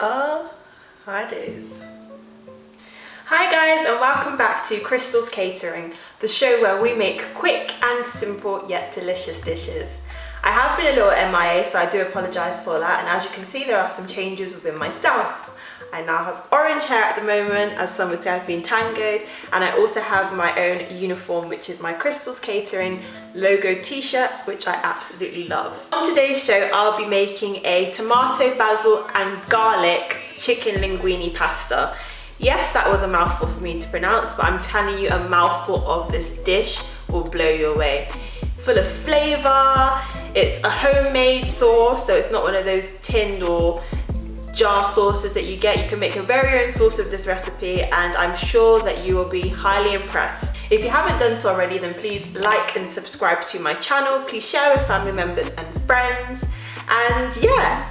Hi days. Hi guys, and welcome back to Krystal's Catering, the show where we make quick and simple yet delicious dishes. I have been a little MIA, so I do apologise for that, and as you can see there are some changes within myself. I now have orange hair at the moment, as some would say I've been tangoed, and I also have my own uniform, which is my Krystal's Catering logo t-shirts, which I absolutely love. On today's show I'll be making a tomato, basil and garlic chicken linguine pasta. Yes, that was a mouthful for me to pronounce, but I'm telling you, a mouthful of this dish will blow you away. It's full of flavour, it's a homemade sauce, so it's not one of those tinned or jar sauces that you get. You can make your very own sauce with this recipe, and I'm sure that you will be highly impressed. If you haven't done so already, then please like and subscribe to my channel. Please share with family members and friends, and yeah,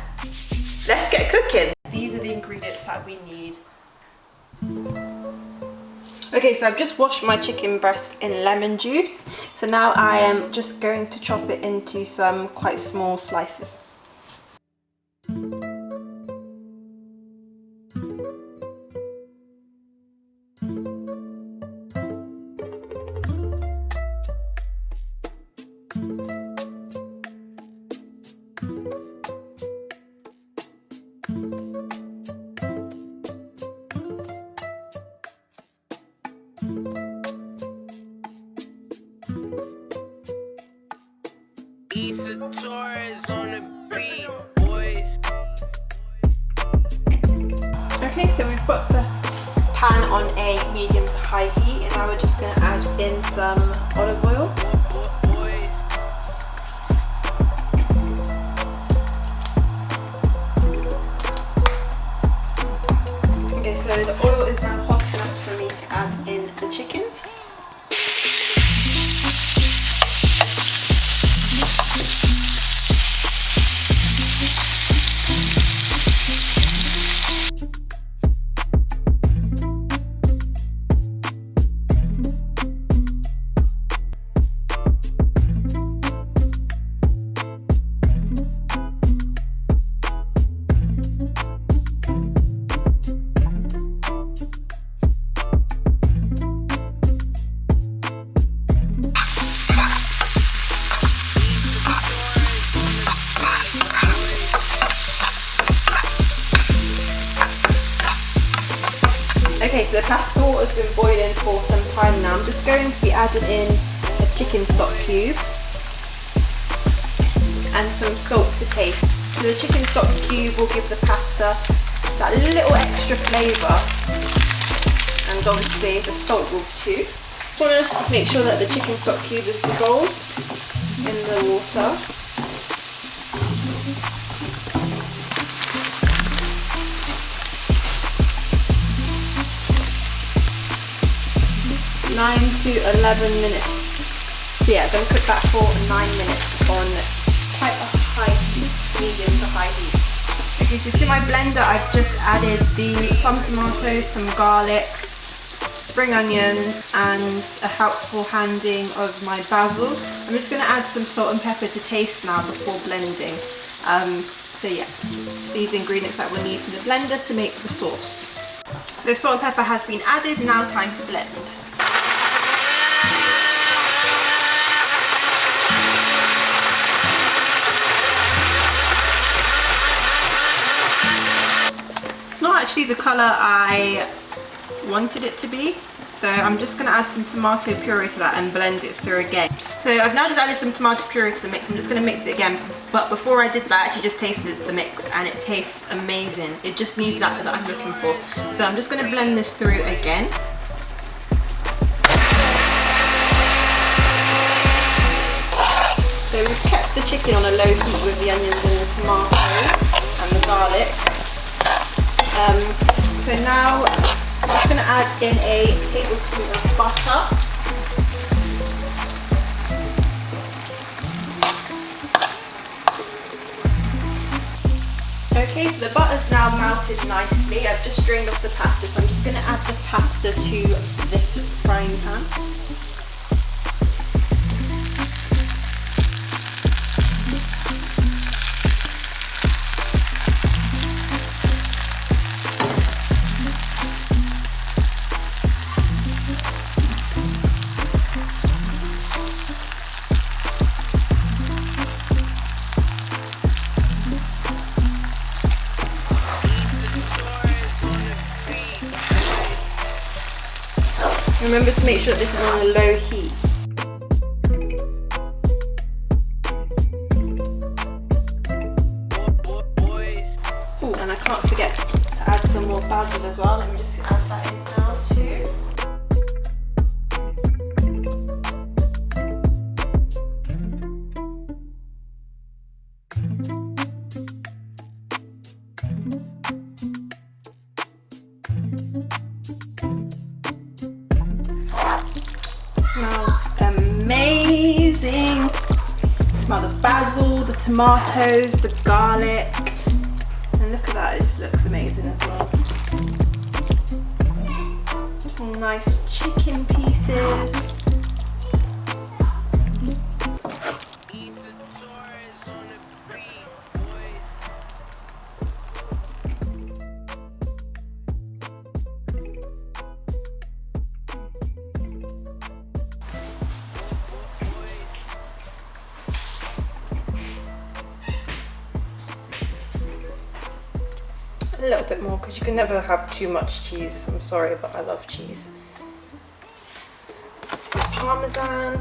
let's get cooking. These are the ingredients that we need. Okay, so I've just washed my chicken breast in lemon juice, so now I am just going to chop it into some quite small slices. Okay, so we've got the pan on a medium to high heat, and now we're just going to add in some olive oil. Okay, so the oil is now hot enough for me to add in the chicken. Okay, so the pasta has been boiling for some time now. I'm just going to be adding in a chicken stock cube and some salt to taste. So the chicken stock cube will give the pasta that little extra flavour, and obviously the salt will too. I want to make sure that the chicken stock cube is dissolved in the water. (9 to 11 minutes). So yeah, I'm going to cook that for 9 minutes on quite a high heat, medium to high heat. Okay, so to my blender I've just added the plum tomatoes, some garlic, spring onions and a helpful handing of my basil. I'm just going to add some salt and pepper to taste now before blending. So yeah, these ingredients that we'll need for the blender to make the sauce. So salt and pepper has been added, now time to blend. It's not actually the colour I wanted it to be, so I'm just going to add some tomato puree to that and blend it through again. So I've now just added some tomato puree to the mix. I'm just going to mix it again, but before I did that I actually just tasted the mix and it tastes amazing. It just needs that I'm looking for. So I'm just going to blend this through again. So we've kept the chicken on a low heat with the onions and the tomatoes and the garlic. So now I'm just going to add in a tablespoon of butter. Okay, so the butter's now melted nicely. I've just drained off the pasta, so I'm just going to add the pasta to this frying pan. Remember to make sure that this is on a low heat. Oh, and I can't forget to add some more basil as well. Let me just add that in now too. Smells amazing. Smell the basil, the tomatoes, the garlic. And look at that, it just looks amazing as well. Some nice chicken pieces. A little bit more because you can never have too much cheese. I'm sorry, but I love cheese. Some parmesan.